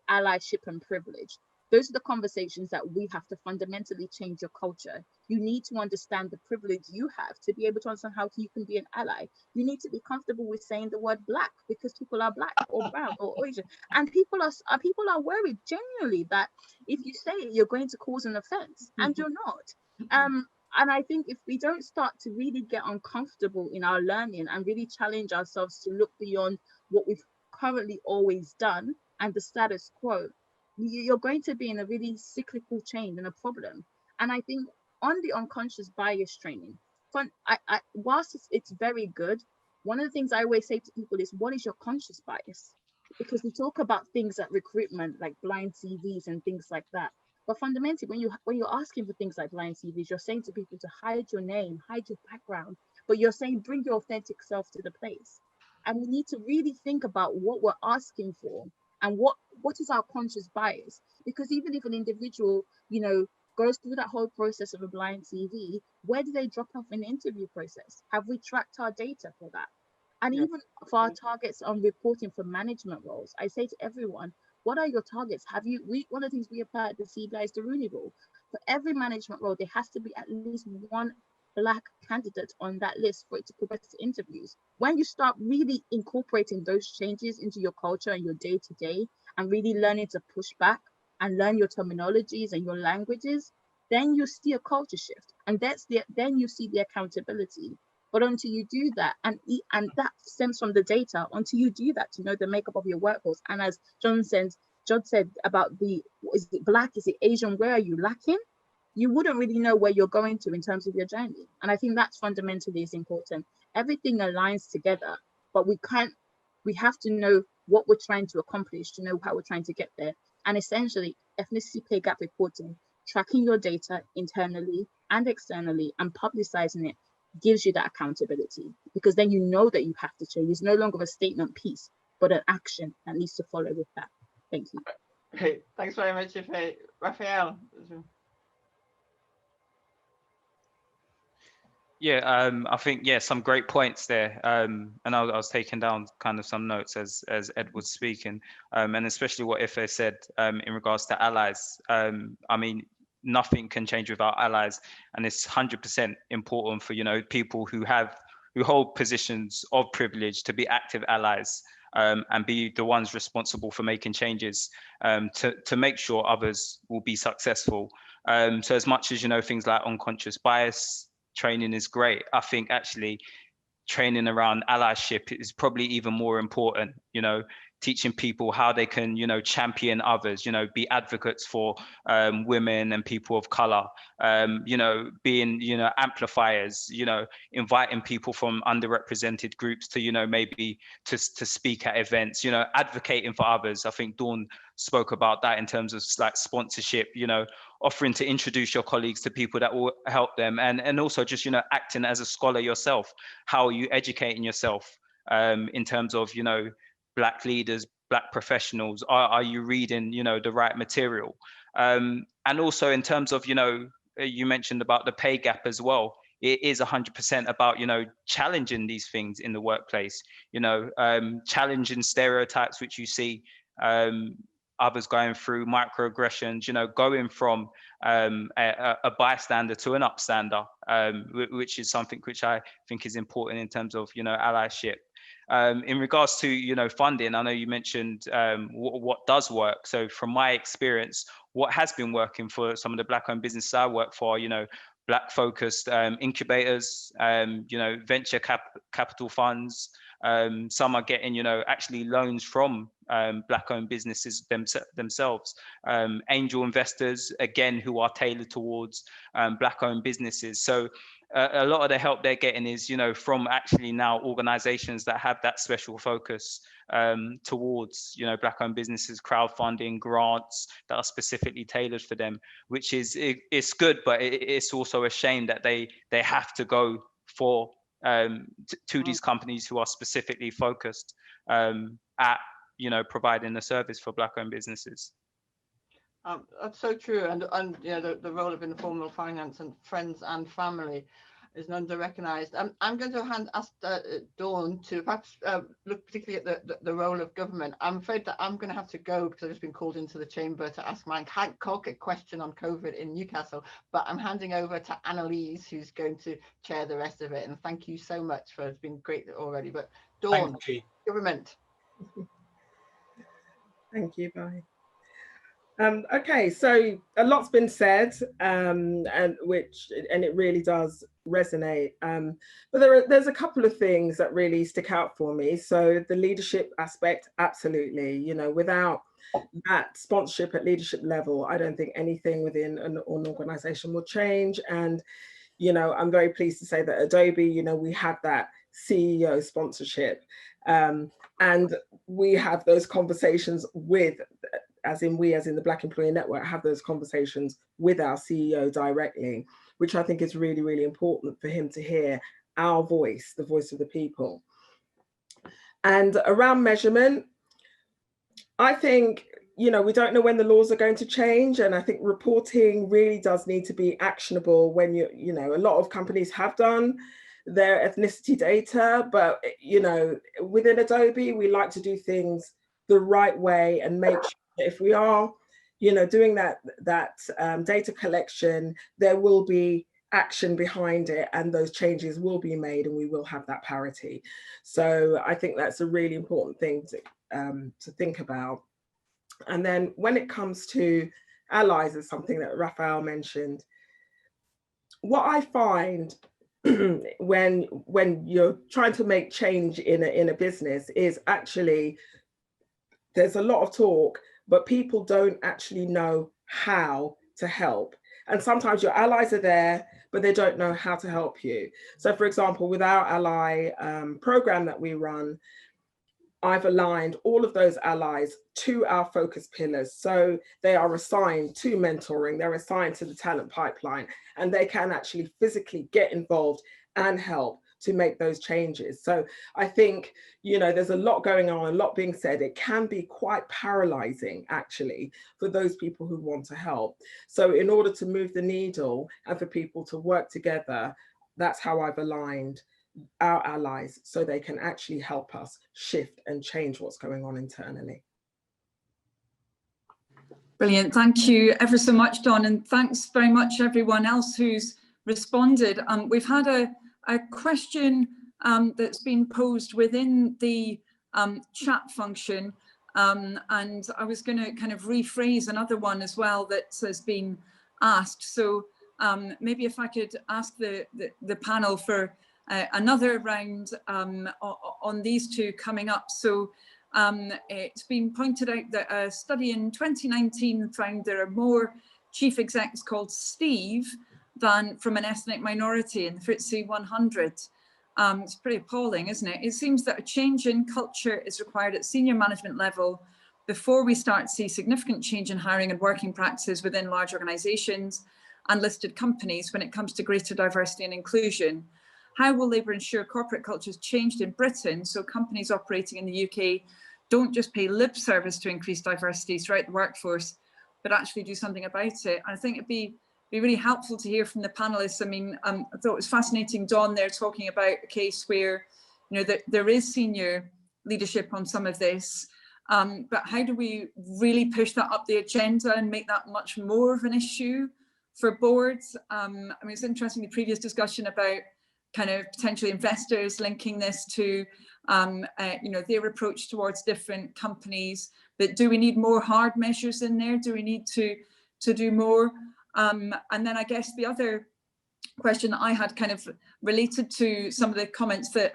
allyship and privilege. Those are the conversations that we have to fundamentally change your culture. You need to understand the privilege you have to be able to understand how you can be an ally. You need to be comfortable with saying the word Black because people are Black or brown or Asian. And people are worried genuinely that if you say it, you're going to cause an offense, and you're not. And I think if we don't start to really get uncomfortable in our learning and really challenge ourselves to look beyond what we've currently always done and the status quo, you're going to be in a really cyclical change and a problem. And I think on the unconscious bias training, whilst it's very good, one of the things I always say to people is, what is your conscious bias? Because we talk about things like recruitment, like blind CVs and things like that. But fundamentally, when you're asking for things like blind CVs, you're saying to people to hide your name, hide your background, but you're saying bring your authentic self to the place. And we need to really think about what we're asking for and what is our conscious bias. Because even if an individual, goes through that whole process of a blind CV, where do they drop off in the interview process? Have we tracked our data for that? And even for our targets on reporting for management roles, I say to everyone, what are your targets? One of the things we apply at the CBI is the Rooney Rule. For every management role, there has to be at least one Black candidate on that list for it to progress to interviews. When you start really incorporating those changes into your culture and your day-to-day and really learning to push back and learn your terminologies and your languages, then you see a culture shift. And then you see the accountability. But until you do that, and that stems from the data, until you do that to know the makeup of your workforce, and as John said about is it Black, is it Asian, where are you lacking? You wouldn't really know where you're going to in terms of your journey. And I think that's fundamentally is important. Everything aligns together, but we have to know what we're trying to accomplish, to know how we're trying to get there. And essentially, ethnicity pay gap reporting, tracking your data internally and externally and publicizing it gives you that accountability, because then you know that you have to change. It's no longer a statement piece, but an action that needs to follow with that. Thank you. Great. Thanks very much, Raphael. Yeah, I think, some great points there. And I was taking down kind of some notes as Ed was speaking, and especially what Ife said in regards to allies. I mean, nothing can change without allies, and it's 100% important for people who hold positions of privilege to be active allies, and be the ones responsible for making changes to make sure others will be successful. So as much as things like unconscious bias training is great, I think actually training around allyship is probably even more important, teaching people how they can, champion others, be advocates for women and people of color, being, amplifiers, inviting people from underrepresented groups to, maybe to speak at events, advocating for others. I think Dawn spoke about that in terms of like sponsorship, offering to introduce your colleagues to people that will help them, and also just, acting as a scholar yourself. How are you educating yourself in terms of, Black leaders, Black professionals? Are you reading, you know, the right material? And also in terms of, you know, you mentioned about the pay gap as well. It is 100% about, you know, challenging these things in the workplace, you know, challenging stereotypes, which you see others going through, microaggressions, you know, going from a bystander to an upstander, which is something which I think is important in terms of, you know, allyship. In regards to, you know, funding, I know you mentioned what does work. So from my experience, what has been working for some of the Black-owned businesses I work for, you know, Black-focused incubators, you know, venture capital funds. Some are getting, you know, actually loans from Black-owned businesses themselves. Angel investors, again, who are tailored towards Black-owned businesses. So a lot of the help they're getting is, you know, from actually now organizations that have that special focus towards, you know, Black-owned businesses, crowdfunding, grants that are specifically tailored for them, which is, it's good, but it's also a shame that they have to go for to these companies who are specifically focused at, you know, providing a service for Black-owned businesses. That's so true, and you know, the role of informal finance and friends and family is under-recognised. I'm going to ask Dawn to perhaps look particularly at the role of government. I'm afraid that I'm going to have to go because I've just been called into the chamber to ask my Hank Colquitt question on COVID in Newcastle, but I'm handing over to Annalise, who's going to chair the rest of it. And thank you so much it's been great already. But Dawn, government. Thank you, bye. Okay, so a lot's been said, and it really does resonate. But there's a couple of things that really stick out for me. So the leadership aspect, absolutely. You know, without that sponsorship at leadership level, I don't think anything within an organization will change. And you know, I'm very pleased to say that Adobe, you know, we had that CEO sponsorship, and we have those conversations with, as in the Black Employer Network, have those conversations with our CEO directly, which I think is really, really important for him to hear our voice, the voice of the people. And around measurement, I think, you know, we don't know when the laws are going to change. And I think reporting really does need to be actionable when you know, a lot of companies have done their ethnicity data, but, you know, within Adobe, we like to do things the right way and make sure if we are, you know, doing that data collection, there will be action behind it and those changes will be made and we will have that parity. So I think that's a really important thing to think about. And then when it comes to allies, is something that Raphael mentioned. What I find when you're trying to make change in a business is actually there's a lot of talk, but people don't actually know how to help. And sometimes your allies are there, but they don't know how to help you. So for example, with our ally program that we run, I've aligned all of those allies to our focus pillars. So they are assigned to mentoring, they're assigned to the talent pipeline, and they can actually physically get involved and help to make those changes. So I think, you know, there's a lot going on, a lot being said. It can be quite paralyzing actually for those people who want to help. So in order to move the needle and for people to work together, that's how I've aligned our allies so they can actually help us shift and change what's going on internally. Brilliant. Thank you ever so much, Dawn, and thanks very much everyone else who's responded. We've had a question that's been posed within the chat function, and I was going to kind of rephrase another one as well that has been asked. So maybe if I could ask the panel for another round on these two coming up. So it's been pointed out that a study in 2019 found there are more chief execs called Steve than from an ethnic minority in the FTSE 100. It's pretty appalling, isn't it? It seems that a change in culture is required at senior management level before we start to see significant change in hiring and working practices within large organisations and listed companies when it comes to greater diversity and inclusion. How will Labour ensure corporate culture is changed in Britain so companies operating in the UK don't just pay lip service to increase diversity throughout the workforce, but actually do something about it. And I think it'd be really helpful to hear from the panelists. I mean, I thought it was fascinating, Dawn, there talking about a case where, you know, that there is senior leadership on some of this, but how do we really push that up the agenda and make that much more of an issue for boards? I mean, it's interesting, the previous discussion about kind of potentially investors linking this to, you know, their approach towards different companies. But do we need more hard measures in there? Do we need to do more? And then I guess the other question that I had kind of related to some of the comments that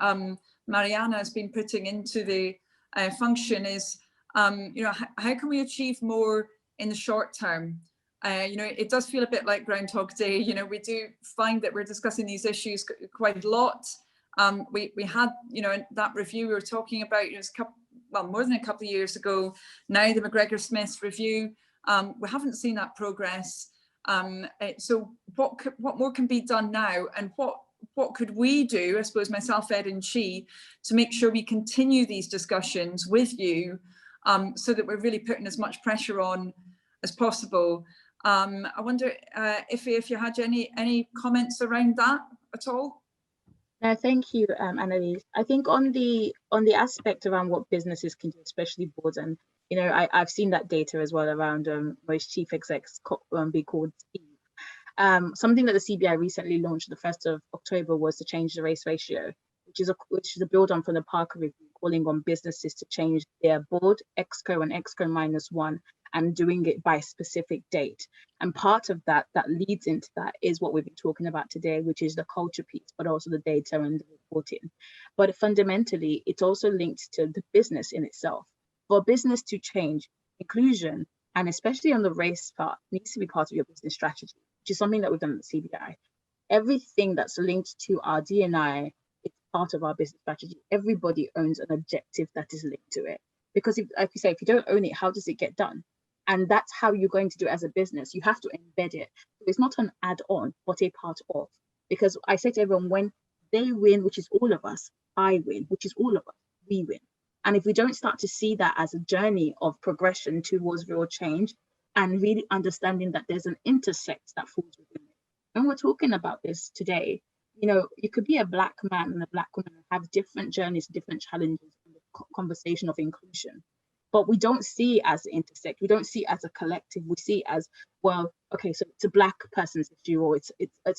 Mariana has been putting into the function is, you know, how can we achieve more in the short term? You know, it does feel a bit like Groundhog Day. You know, we do find that we're discussing these issues quite a lot. We had, you know, that review we were talking about, you know, well, more than a couple of years ago. Now the McGregor-Smith review, we haven't seen that progress. So what more can be done now, and what could we do, I suppose myself, Ed and Chi, to make sure we continue these discussions with you, so that we're really putting as much pressure on as possible. I wonder if you had any comments around that at all? No, thank you, Annalise. I think on the aspect around what businesses can do, especially boards, and you know, I've seen that data as well around most chief execs be called Steve. Something that the CBI recently launched the 1st of October was to change the race ratio, which is a build on from the Parker Review, calling on businesses to change their board, ExCo and ExCo -1, and doing it by a specific date. And part of that leads into that is what we've been talking about today, which is the culture piece, but also the data and the reporting. But fundamentally, it's also linked to the business in itself. For business to change, inclusion, and especially on the race part, needs to be part of your business strategy, which is something that we've done at the CBI. Everything that's linked to our D&I is part of our business strategy. Everybody owns an objective that is linked to it. Because if, like you say, if you don't own it, how does it get done? And that's how you're going to do it as a business. You have to embed it. So it's not an add-on, but a part of. Because I say to everyone, when they win, which is all of us, I win, which is all of us, we win. And if we don't start to see that as a journey of progression towards real change, and really understanding that there's an intersect that falls within it. When we're talking about this today, you know, you could be a Black man and a Black woman and have different journeys, different challenges in the conversation of inclusion. But we don't see it as intersect. We don't see it as a collective. We see it as, well, okay, so it's a Black person's issue, or it's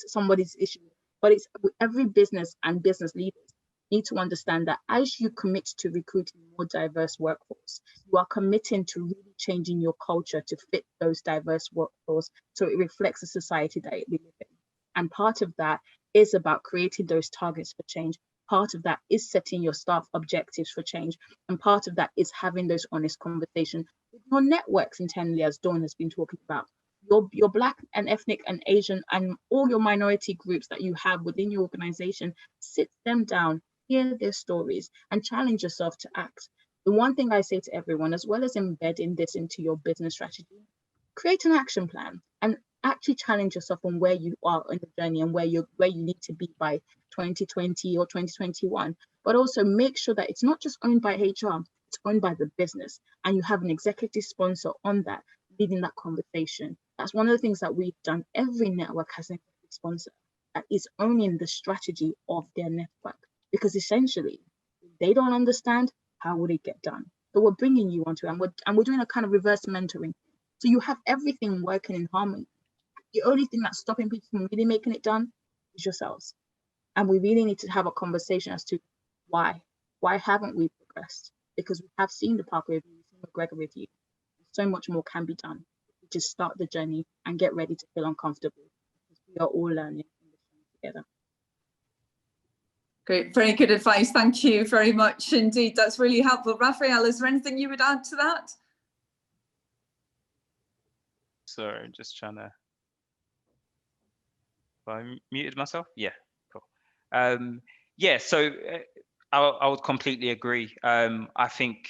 somebody's issue. But it's every business and business leaders need to understand that as you commit to recruiting more diverse workforce, you are committing to really changing your culture to fit those diverse workforce, so it reflects the society that we live in. And part of that is about creating those targets for change. Part of that is setting your staff objectives for change. And part of that is having those honest conversations with your networks internally, as Dawn has been talking about. Your Black and ethnic and Asian and all your minority groups that you have within your organization, sit them down, hear their stories, and challenge yourself to act. The one thing I say to everyone, as well as embedding this into your business strategy, create an action plan and actually challenge yourself on where you are in the journey and where you need to be by 2020 or 2021, but also make sure that it's not just owned by HR, it's owned by the business, and you have an executive sponsor on that, leading that conversation. That's one of the things that we've done. Every network has an executive sponsor that is owning the strategy of their network, because essentially, if they don't understand, how will it get done? So we're bringing you onto it, and we're doing a kind of reverse mentoring. So you have everything working in harmony. The only thing that's stopping people from really making it done is yourselves. And we really need to have a conversation as to why. Why haven't we progressed? Because we have seen the Parker Review, we've seen the McGregor Review. So much more can be done. We just start the journey and get ready to feel uncomfortable, because we are all learning together. Great, very good advice. Thank you very much indeed. That's really helpful. Raphael, is there anything you would add to that? Sorry, just trying to. Have I muted myself? Yeah, cool. Yeah, so I would completely agree. I think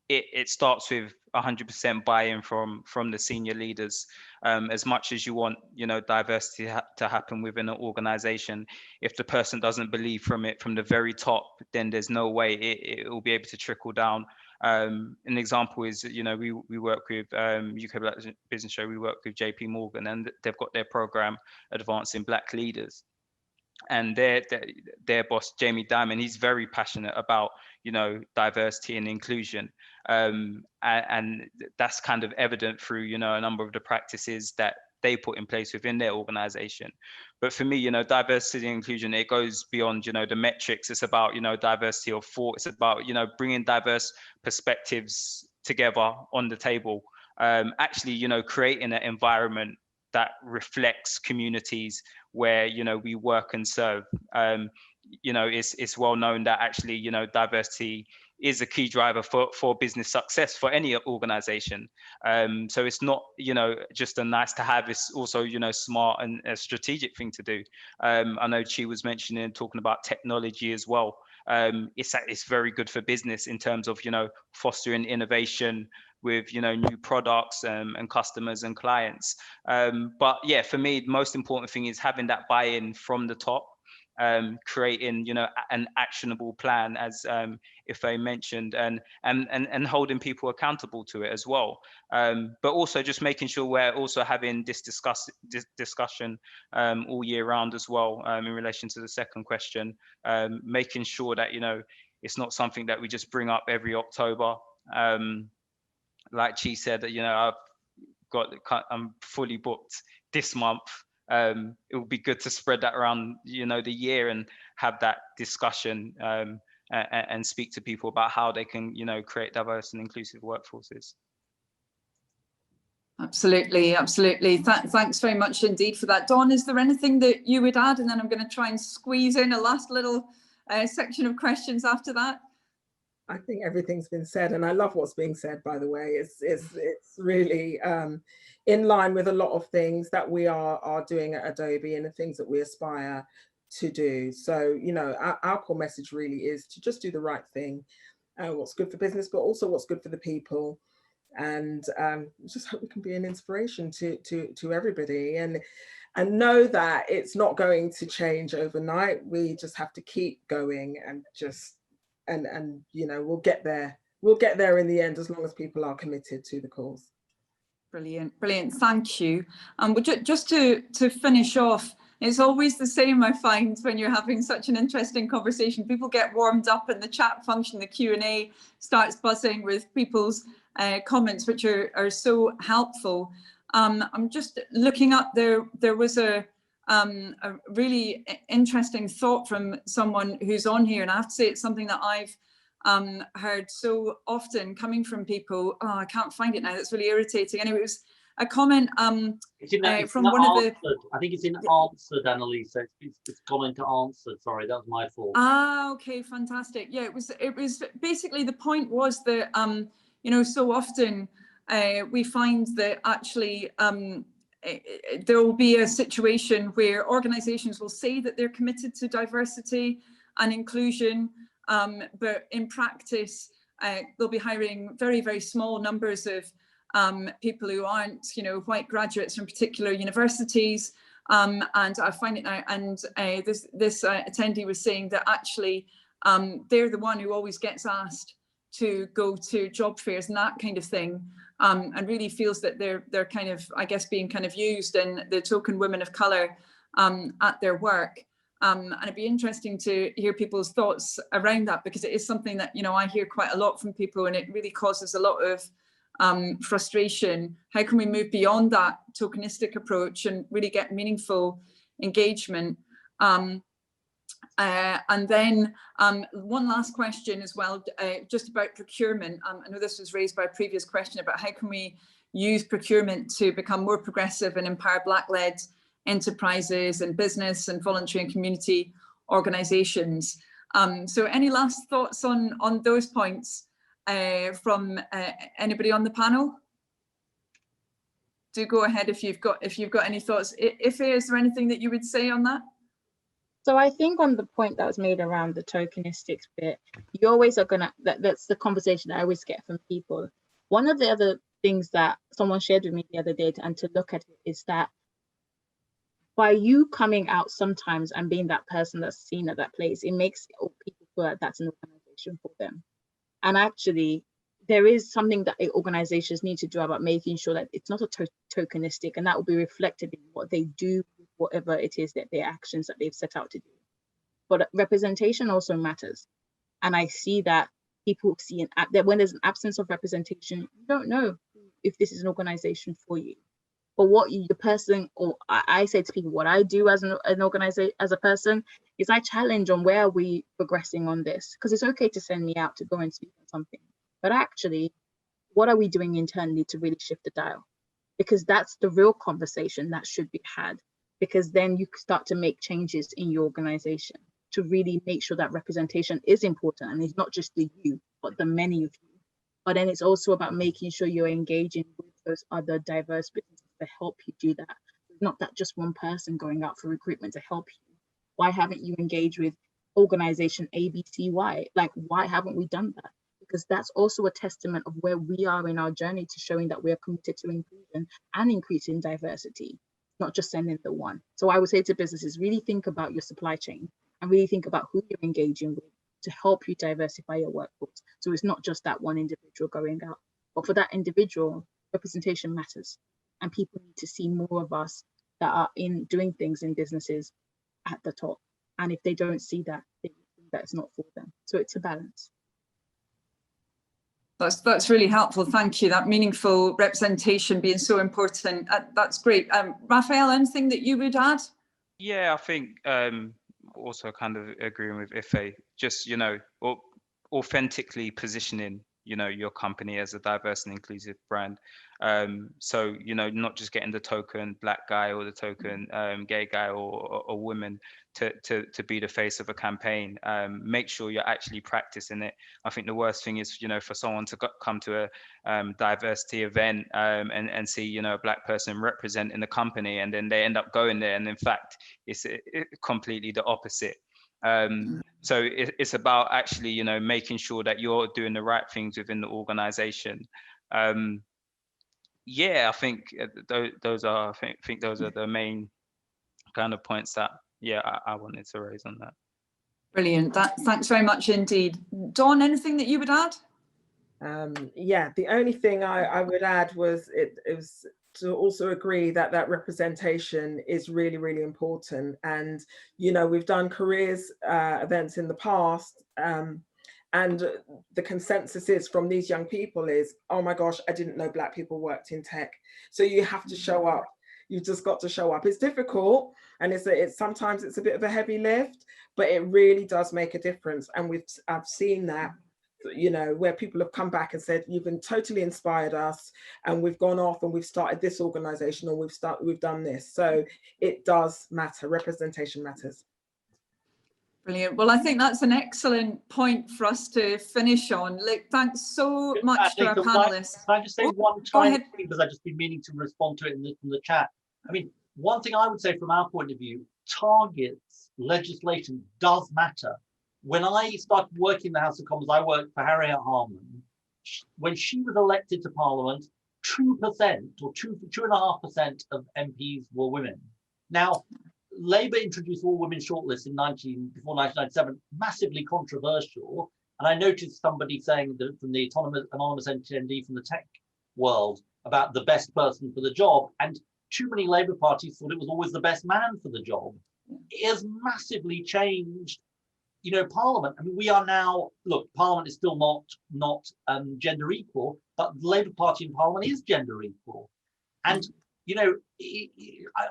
it starts with 100% buy-in from the senior leaders. As much as you want, you know, diversity to happen within an organization, if the person doesn't believe from the very top, then there's no way it will be able to trickle down. An example is, you know, we work with UK Black Business Show, we work with JP Morgan, and they've got their program Advancing Black Leaders. And their boss, Jamie Dimon, he's very passionate about, you know, diversity and inclusion. And that's kind of evident through, you know, a number of the practices that they put in place within their organization. But for me, you know, diversity and inclusion, it goes beyond, you know, the metrics. It's about, you know, diversity of thought. It's about, you know, bringing diverse perspectives together on the table. Actually, you know, creating an environment that reflects communities where, you know, we work and serve. You know, it's well known that actually, you know, diversity is a key driver for business success for any organization. So it's not, you know, just a nice to have, it's also, you know, smart and a strategic thing to do. I know Chi was mentioning, talking about technology as well. It's very good for business in terms of, you know, fostering innovation with, you know, new products and customers and clients. But yeah, for me, the most important thing is having that buy-in from the top, creating, you know, an actionable plan, as Ife mentioned, and holding people accountable to it as well. But also just making sure we're also having this discussion all year round as well, in relation to the second question, making sure that, you know, it's not something that we just bring up every October. Like Chi said, that, you know, I'm fully booked this month. It would be good to spread that around, you know, the year and have that discussion, and speak to people about how they can, you know, create diverse and inclusive workforces. Absolutely, absolutely. Thanks very much indeed for that. Dawn, is there anything that you would add? And then I'm going to try and squeeze in a last little section of questions after that. I think everything's been said, and I love what's being said, by the way. It's really in line with a lot of things that we are doing at Adobe and the things that we aspire to do. So, you know, our core message really is to just do the right thing, what's good for business, but also what's good for the people. And just hope we can be an inspiration to everybody, and know that it's not going to change overnight. We just have to keep going and just and you know, we'll get there in the end, as long as people are committed to the cause. Brilliant, brilliant, thank you. But just to finish off, it's always the same, I find, when you're having such an interesting conversation. People get warmed up in the chat function, the Q&A starts buzzing with people's comments, which are so helpful. I'm just looking up, there was a really interesting thought from someone who's on here, and I have to say it's something that I've heard so often coming from people. Oh, I can't find it now. That's really irritating. Anyway, it was a comment from one of the. I think it's in answered, Annalisa. It's gone into answered. Sorry, that was my fault. Ah, okay, fantastic. Yeah, it was basically, the point was that you know, so often we find that actually there will be a situation where organizations will say that they're committed to diversity and inclusion, but in practice, they'll be hiring very, very small numbers of people who aren't, you know, white graduates from particular universities. And I find it now, and this attendee was saying that actually they're the one who always gets asked to go to job fairs and that kind of thing, and really feels that they're kind of, I guess, being kind of used in the token women of colour at their work. And it'd be interesting to hear people's thoughts around that, because it is something that, you know, I hear quite a lot from people, and it really causes a lot of frustration. How can we move beyond that tokenistic approach and really get meaningful engagement? And then one last question as well, just about procurement. I know this was raised by a previous question about how can we use procurement to become more progressive and empower Black-led enterprises and business and voluntary and community organizations. So any last thoughts on those points from anybody on the panel? Do go ahead if you've got any thoughts. Ife, is there anything that you would say on that? So I think on the point that was made around the tokenistics bit, you always are gonna, that's the conversation I always get from people. One of the other things that someone shared with me the other day and to look at it is that by you coming out sometimes and being that person that's seen at that place, it makes people feel like that's an organization for them. And actually, there is something that organizations need to do about making sure that it's not a tokenistic, and that will be reflected in what they do, whatever it is that their actions that they've set out to do. But representation also matters. And I see that people see that when there's an absence of representation, you don't know if this is an organization for you. But what the person, or I say to people, what I do as an organizer, as a person, is I challenge on where are we progressing on this? Because it's okay to send me out to go and speak on something. But actually, what are we doing internally to really shift the dial? Because that's the real conversation that should be had. Because then you start to make changes in your organization to really make sure that representation is important. And it's not just the you, but the many of you. But then it's also about making sure you're engaging with those other diverse businesses to help you do that. It's not that just one person going out for recruitment to help you. Why haven't you engaged with organization ABCY? Like, why haven't we done that? Because that's also a testament of where we are in our journey to showing that we are committed to inclusion and increasing diversity, not just sending the one. So I would say to businesses, really think about your supply chain and really think about who you're engaging with to help you diversify your workforce. So it's not just that one individual going out, but for that individual, representation matters. And people need to see more of us that are in doing things in businesses at the top. And if they don't see that, they think that it's not for them. So it's a balance. That's really helpful. Thank you. That meaningful representation being so important. That's great. Raphael, anything that you would add? Yeah, I think also kind of agreeing with Ife, just, you know, authentically positioning, you know, your company as a diverse and inclusive brand. So, you know, not just getting the token black guy or the token gay guy or woman to be the face of a campaign. Make sure you're actually practicing it. I think the worst thing is, you know, for someone to come to a diversity event and see, you know, a black person representing the company, and then they end up going there, and in fact, it's completely the opposite. So it's about actually, you know, making sure that you're doing the right things within the organization. Yeah, I think those are the main kind of points that I wanted to raise on that. Brilliant. Thanks very much indeed. Dawn, anything that you would add? Yeah, the only thing I would add was it was to also agree that that representation is really, really important. And, you know, we've done careers events in the past, and the consensus is from these young people is, oh my gosh, I didn't know Black people worked in tech. So you have to show up. You've just got to show up. It's difficult, and it's sometimes it's a bit of a heavy lift, but it really does make a difference. And I've seen that, you know, where people have come back and said, you've been totally inspired us, and we've gone off and we've started this organization, or we've done this. So it does matter. Representation matters. Brilliant. Well, I think that's an excellent point for us to finish on. Look, thanks so much to our panelists. Can I just say one tiny thing, because I've just been meaning to respond to it in the chat. I mean, one thing I would say from our point of view, targets legislation does matter. When I started working in the House of Commons, I worked for Harriet Harman. When she was elected to Parliament, 2% or 2.5% of MPs were women. Now, Labour introduced all women shortlists before 1997, massively controversial. And I noticed somebody saying that from the anonymous attendee from the tech world about the best person for the job. And too many Labour parties thought it was always the best man for the job. It has massively changed, you know, Parliament. I mean, we are now, look, Parliament is still not gender equal, but the Labour Party in Parliament is gender equal. And you know,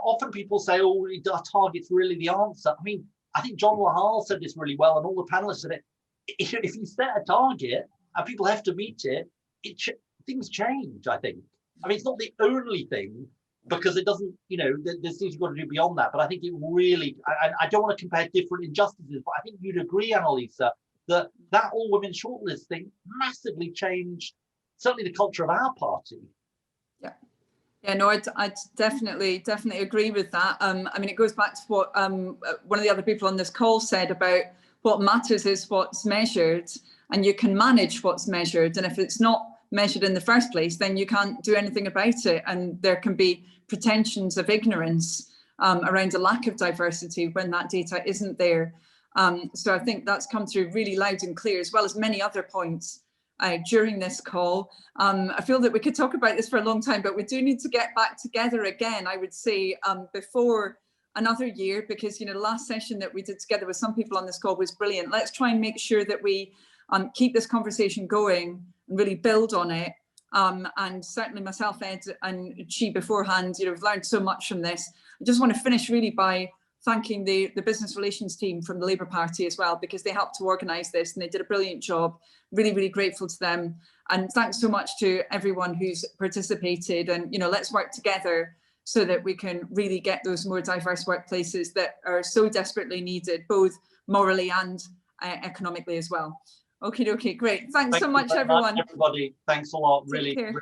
often people say, oh, are targets really the answer? I mean, I think John Lahal said this really well, and all the panelists said it. If you set a target and people have to meet it, things change, I think. I mean, it's not the only thing, because it doesn't, you know, there's things you've got to do beyond that. But I think it really, I don't want to compare different injustices, but I think you'd agree, Annalisa, that all women shortlist thing massively changed, certainly the culture of our party. Yeah, no, I'd definitely agree with that. I mean, it goes back to what one of the other people on this call said about what matters is what's measured, and you can manage what's measured. And if it's not measured in the first place, then you can't do anything about it. And there can be pretensions of ignorance around a lack of diversity when that data isn't there. So I think that's come through really loud and clear, as well as many other points during this call. I feel that we could talk about this for a long time, but we do need to get back together again, I would say, before another year, because the last session that we did together with some people on this call was brilliant. Let's try and make sure that we keep this conversation going and really build on it. And certainly myself, Ed, and Chi beforehand, we've learned so much from this. I just want to finish really by thanking the business relations team from the Labour Party as well, because they helped to organise this and they did a brilliant job. Really, really grateful to them. And thanks so much to everyone who's participated. And, let's work together so that we can really get those more diverse workplaces that are so desperately needed, both morally and economically as well. Okay, great. Thanks so much, everyone. Everybody, thanks a lot. Take Really, care. really